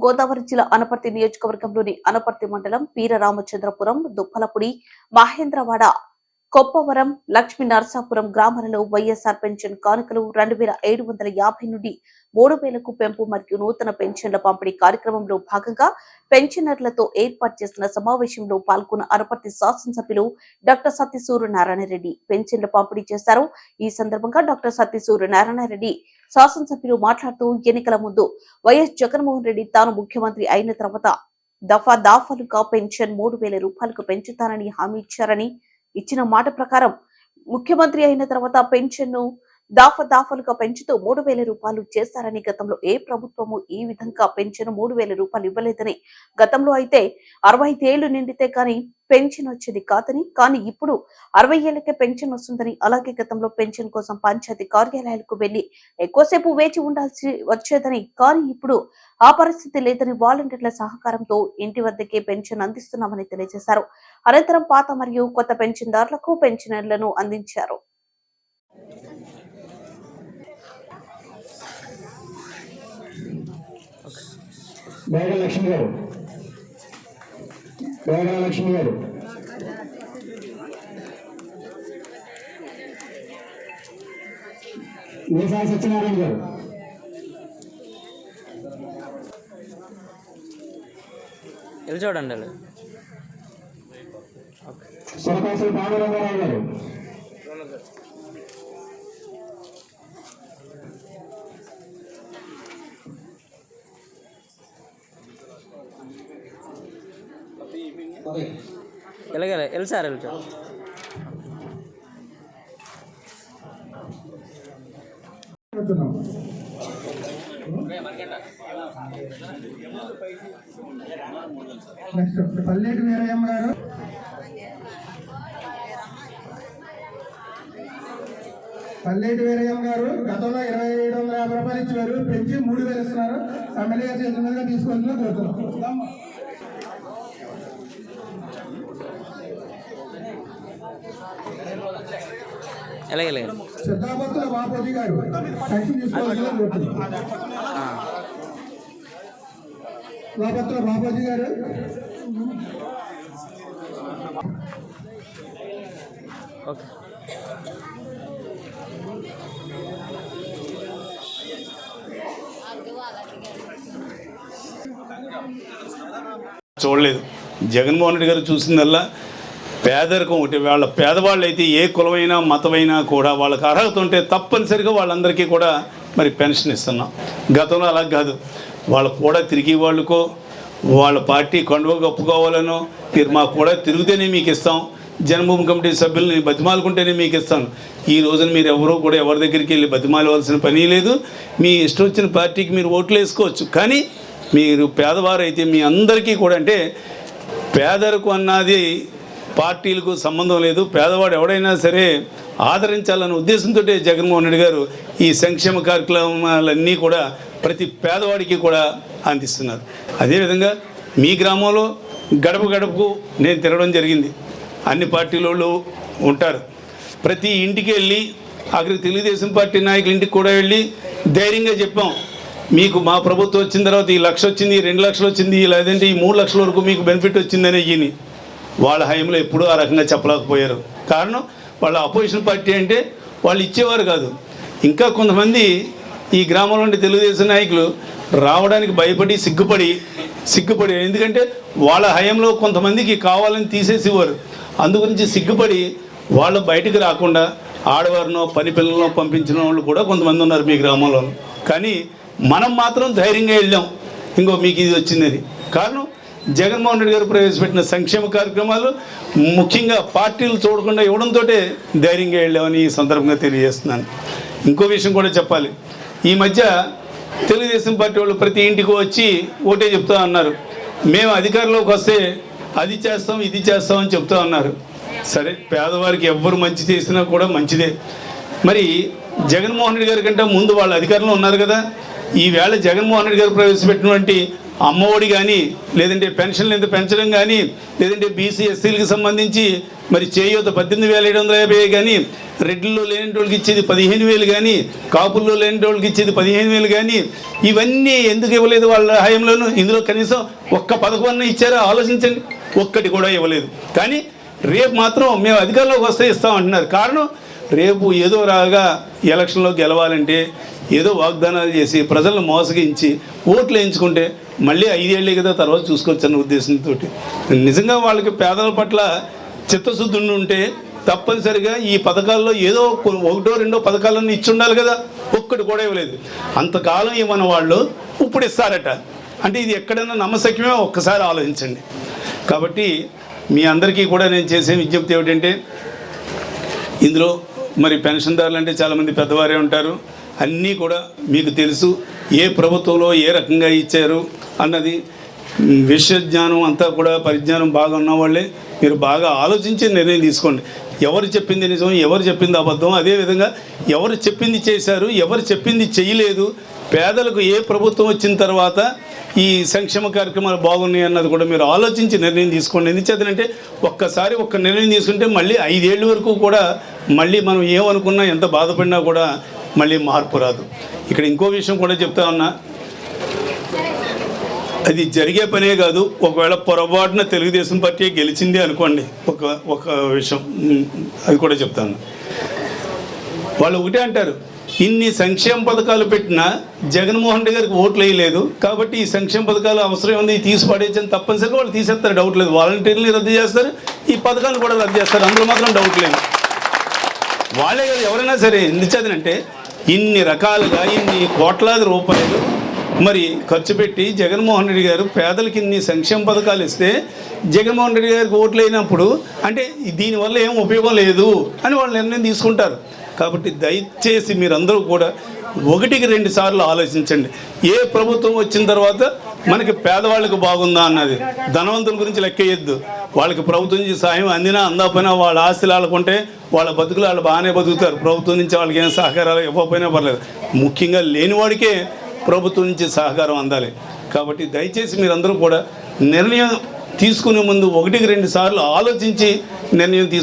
గోదావరి జిల్లా అనపర్తి నియోజకవర్గంలోని అనపర్తి మండలం వీరరామచంద్రపురం, దుప్పలపూడి, మహేంద్రవాడ, కొప్పవరం, లక్ష్మీ నరసాపురం గ్రామాలలో వైఎస్ఆర్ పెన్షన్ కానుకలు 2750 నుండి 3000కు పెంపు మరియు నూతన పెన్షన్ల పంపిణీ కార్యక్రమంలో భాగంగా పెన్షనర్లతో ఏర్పాటు చేసిన సమావేశంలో పాల్గొన్న అనపర్తి శాసనసభ్యులు డాక్టర్ సత్తి సూర్యనారాయణరెడ్డి పెన్షన్ల పంపిణీ చేశారు. ఈ సందర్భంగా డాక్టర్ సత్తి సూర్యనారాయణరెడ్డి శాసనసభ్యులు మాట్లాడుతూ ఎన్నికల ముందు వైఎస్ జగన్మోహన్ రెడ్డి తాను ముఖ్యమంత్రి అయిన తర్వాత దఫాలుగా పెన్షన్ 3000 రూపాయలకు పెంచుతానని హామీ ఇచ్చారని, ఇచ్చిన మాట ప్రకారం ముఖ్యమంత్రి అయిన తర్వాత పెన్షన్ ను దాఫలుగా పెంచుతూ 3000 రూపాయలు చేశారని, గతంలో ఏ ప్రభుత్వము ఈ విధంగా పెన్షన్ 3000 రూపాయలు ఇవ్వలేదని, గతంలో అయితే 65 ఏళ్లు నిండితే కానీ పెన్షన్ వచ్చేది కాదని, కానీ ఇప్పుడు 60 ఏళ్లకే పెన్షన్ వస్తుందని, అలాగే గతంలో పెన్షన్ కోసం పంచాయతీ కార్యాలయాలకు వెళ్లి ఎక్కువసేపు వేచి ఉండాల్సి వచ్చేదని, కానీ ఇప్పుడు ఆ పరిస్థితి లేదని వాలంటీర్ల సహకారంతో ఇంటి వద్దకే పెన్షన్ అందిస్తున్నామని తెలియజేశారు. అనంతరం పాత మరియు కొత్త పెన్షన్దారులకు పెన్షన్లను అందించారు. లక్ష్మి గారు సత్యనారాయణ గారు, చూడండి సురకాసులు పాండురంగారావు గారు, సార్ పల్లెటి వీరయ్యమ్మ గారు, గతంలో 2750 రూపాయలు ఇచ్చారు, పెంచి 3000 ఇస్తున్నారు. ఎమ్మెల్యే గారు చేతుల మీదుగా తీసుకుంటున్నా కోరుతున్నాం. సిద్ధాపత్తుల బాపూజీ గారు పెన్షన్ తీసుకోవాలని కోరుతున్నాం. బాపత్తుల బాపూజీ గారు, చూడలేదు. జగన్మోహన్ రెడ్డి గారు చూసిందల్లా పేదరికం ఒకటి. వాళ్ళ పేదవాళ్ళు అయితే ఏ కులమైనా మతమైనా కూడా వాళ్ళకి అర్హత ఉంటే తప్పనిసరిగా వాళ్ళందరికీ కూడా మరి పెన్షన్ ఇస్తున్నాం. గతంలో అలా కాదు. వాళ్ళ కూడా తిరిగి వాళ్ళకో వాళ్ళ పార్టీ కండువ కప్పుకోవాలనో మాకు కూడా తిరిగితేనే మీకు ఇస్తాం, జన్మభూమి కమిటీ సభ్యులని బతిమాలుకుంటేనే మీకు ఇస్తాను. ఈ రోజున మీరు ఎవరూ కూడా ఎవరి దగ్గరికి వెళ్ళి బతిమాలవలసిన పని లేదు. మీ ఇష్టం వచ్చిన పార్టీకి మీరు ఓట్లు వేసుకోవచ్చు. కానీ మీరు పేదవారు అయితే మీ అందరికీ కూడా, అంటే పేదరికం అన్నది పార్టీలకు సంబంధం లేదు. పేదవాడు ఎవడైనా సరే ఆదరించాలనే ఉద్దేశంతో జగన్మోహన్ రెడ్డి గారు ఈ సంక్షేమ కార్యక్రమాలన్నీ కూడా ప్రతి పేదవాడికి కూడా అందిస్తున్నారు. అదేవిధంగా మీ గ్రామంలో గడప గడపకు నేను తిరగడం జరిగింది. అన్ని పార్టీలలో ఉంటారు. ప్రతి ఇంటికి వెళ్ళి అక్కడికి తెలుగుదేశం పార్టీ నాయకుల ఇంటికి కూడా వెళ్ళి ధైర్యంగా చెప్పాం, మీకు మా ప్రభుత్వం వచ్చిన తర్వాత ఈ 1 లక్ష వచ్చింది, 2 లక్షలు వచ్చింది, లేదంటే ఈ 3 లక్షల వరకు మీకు బెనిఫిట్ వచ్చిందనే ఇని వాళ్ళ హయాంలో ఎప్పుడూ ఆ రకంగా చెప్పలేకపోయారు. కారణం వాళ్ళ అపోజిషన్ పార్టీ అంటే వాళ్ళు ఇచ్చేవారు కాదు. ఇంకా కొంతమంది ఈ గ్రామంలో ఉండే తెలుగుదేశం నాయకులు రావడానికి భయపడి సిగ్గుపడి ఎందుకంటే వాళ్ళ హయాంలో కొంతమందికి కావాలని తీసేసేవారు. అందుగురించి సిగ్గుపడి వాళ్ళు బయటికి రాకుండా ఆడవారినో పని పిల్లలను పంపించిన వాళ్ళు కూడా కొంతమంది ఉన్నారు మీ గ్రామంలో. కానీ మనం మాత్రం ధైర్యంగా వెళ్ళాం, ఇంకో మీకు ఇది వచ్చిందని. కారణం జగన్మోహన్ రెడ్డి గారు ప్రవేశపెట్టిన సంక్షేమ కార్యక్రమాలు ముఖ్యంగా పార్టీలు చూడకుండా ఇవ్వడంతో ధైర్యంగా వెళ్ళామని ఈ సందర్భంగా తెలియజేస్తున్నాను. ఇంకో విషయం కూడా చెప్పాలి. ఈ మధ్య తెలుగుదేశం పార్టీ వాళ్ళు ప్రతి ఇంటికి వచ్చి ఓటే చెప్తా అన్నారు. మేము అధికారంలోకి వస్తే అది చేస్తాం ఇది చేస్తాం అని చెప్తా ఉన్నారు. సరే, పేదవారికి ఎవ్వరు మంచి చేసినా కూడా మంచిదే. మరి జగన్మోహన్ రెడ్డి గారి కంటే ముందు వాళ్ళు అధికారంలో ఉన్నారు కదా. ఈవేళ జగన్మోహన్ రెడ్డి గారు ప్రవేశపెట్టినటువంటి అమ్మఒడి కానీ, లేదంటే పెన్షన్లు ఎంత పెంచడం కానీ, లేదంటే బీసీ ఎస్సీలకు సంబంధించి మరి చేయూత 18,750 కానీ, రెడ్డిలో లేని వాళ్ళకి ఇచ్చేది 15,000 కానీ, కాపుల్లో లేని వాళ్ళకి ఇచ్చేది 15,000 కానీ, ఇవన్నీ ఎందుకు ఇవ్వలేదు వాళ్ళ హయాంలోనూ? ఇందులో కనీసం ఒక్క పథకం ఇచ్చారో ఆలోచించండి. ఒక్కటి కూడా ఇవ్వలేదు. కానీ రేపు మాత్రం మేము అధికారంలోకి వస్తే ఇస్తామంటున్నారు. కారణం రేపు ఏదో రాగా ఎలక్షన్లో గెలవాలంటే ఏదో వాగ్దానాలు చేసి ప్రజలను మోసగించి ఓట్లు వేయించుకుంటే మళ్ళీ 5 ఏళ్ళే కదా తర్వాత చూసుకోవచ్చన్న ఉద్దేశంతో నిజంగా వాళ్ళకి పేదల పట్ల చిత్తశుద్ధి ఉంటే తప్పనిసరిగా ఈ పథకాల్లో ఏదో 1-2 పథకాలను ఇచ్చి ఉండాలి కదా. ఒక్కటి కూడా ఇవ్వలేదు. అంతకాలం ఇవ్వని వాళ్ళు ఇప్పుడు ఇస్తారట అంటే ఇది ఎక్కడైనా నమ్మశక్యమే? ఒక్కసారి ఆలోచించండి. కాబట్టి మీ అందరికీ కూడా నేను చేసే విజ్ఞప్తి ఏమిటంటే, ఇందులో మరి పెన్షన్దారులు అంటే చాలామంది పెద్దవారే ఉంటారు. అన్నీ కూడా మీకు తెలుసు ఏ ప్రభుత్వంలో ఏ రకంగా ఇచ్చారు అన్నది విషయ జ్ఞానం అంతా కూడా పరిజ్ఞానం బాగా ఉన్నవాళ్ళే. మీరు బాగా ఆలోచించి నిర్ణయం తీసుకోండి. ఎవరు చెప్పింది నిజం, ఎవరు చెప్పింది అబద్ధం, అదేవిధంగా ఎవరు చెప్పింది చేశారు, ఎవరు చెప్పింది చేయలేదు, పేదలకు ఏ ప్రభుత్వం వచ్చిన తర్వాత ఈ సంక్షేమ కార్యక్రమాలు బాగున్నాయి అన్నది కూడా మీరు ఆలోచించి నిర్ణయం తీసుకోండి. ఎందుచేతనంటే ఒక్కసారి ఒక్క నిర్ణయం తీసుకుంటే మళ్ళీ 5 ఏళ్ళ వరకు కూడా మళ్ళీ మనం ఏమనుకున్నా ఎంత బాధపడినా కూడా మళ్ళీ మార్పు రాదు. ఇక్కడ ఇంకో విషయం కూడా చెప్తా ఉన్నా, అది జరిగే పనే కాదు. ఒకవేళ పొరపాటున తెలుగుదేశం పార్టీ గెలిచింది అనుకోండి, ఒక విషయం అది కూడా చెప్తాను. వాళ్ళు ఒకటే అంటారు, ఇన్ని సంక్షేమ పథకాలు పెట్టినా జగన్మోహన్ రెడ్డి గారికి ఓట్లు వేయలేదు కాబట్టి ఈ సంక్షేమ పథకాలు అవసరం ఉంది తీసి పడేయచ్చని తప్పనిసరిగా వాళ్ళు తీసేస్తారు. డౌట్ లేదు. వాలంటీర్ని రద్దు చేస్తారు, ఈ పథకాలు కూడా రద్దు చేస్తారు. అందులో మాత్రం డౌట్ లేదు. వాళ్ళే కాదు ఎవరైనా సరే. ఎందుచేతనంటే ఇన్ని రకాలుగా ఇన్ని కోట్లాది రూపాయలు మరి ఖర్చు పెట్టి జగన్మోహన్ రెడ్డి గారు పేదలకి ఇన్ని సంక్షేమ పథకాలు ఇస్తే జగన్మోహన్ రెడ్డి గారికి ఓట్లు అయినప్పుడు అంటే దీనివల్ల ఏం ఉపయోగం లేదు అని వాళ్ళు నిర్ణయం తీసుకుంటారు. కాబట్టి దయచేసి మీరందరూ కూడా 1-2 సార్లు ఆలోచించండి. ఏ ప్రభుత్వం వచ్చిన తర్వాత మనకి పేదవాళ్ళకి బాగుందా అన్నది. ధనవంతుల గురించి లెక్కేయద్దు. వాళ్ళకి ప్రభుత్వం నుంచి సాయం అందినా అందకపోయినా వాళ్ళ ఆస్తులు వాళ్ళకుంటే వాళ్ళ బతుకులు వాళ్ళు బాగానే బతుకుతారు. ప్రభుత్వం నుంచి వాళ్ళకి ఏం సహకారాలు ఇవ్వకపోయినా పర్లేదు. ముఖ్యంగా లేనివాడికే ప్రభుత్వం నుంచి సహకారం అందాలి. కాబట్టి దయచేసి మీరందరూ కూడా నిర్ణయం తీసుకునే ముందు 1-2 సార్లు ఆలోచించి నిర్ణయం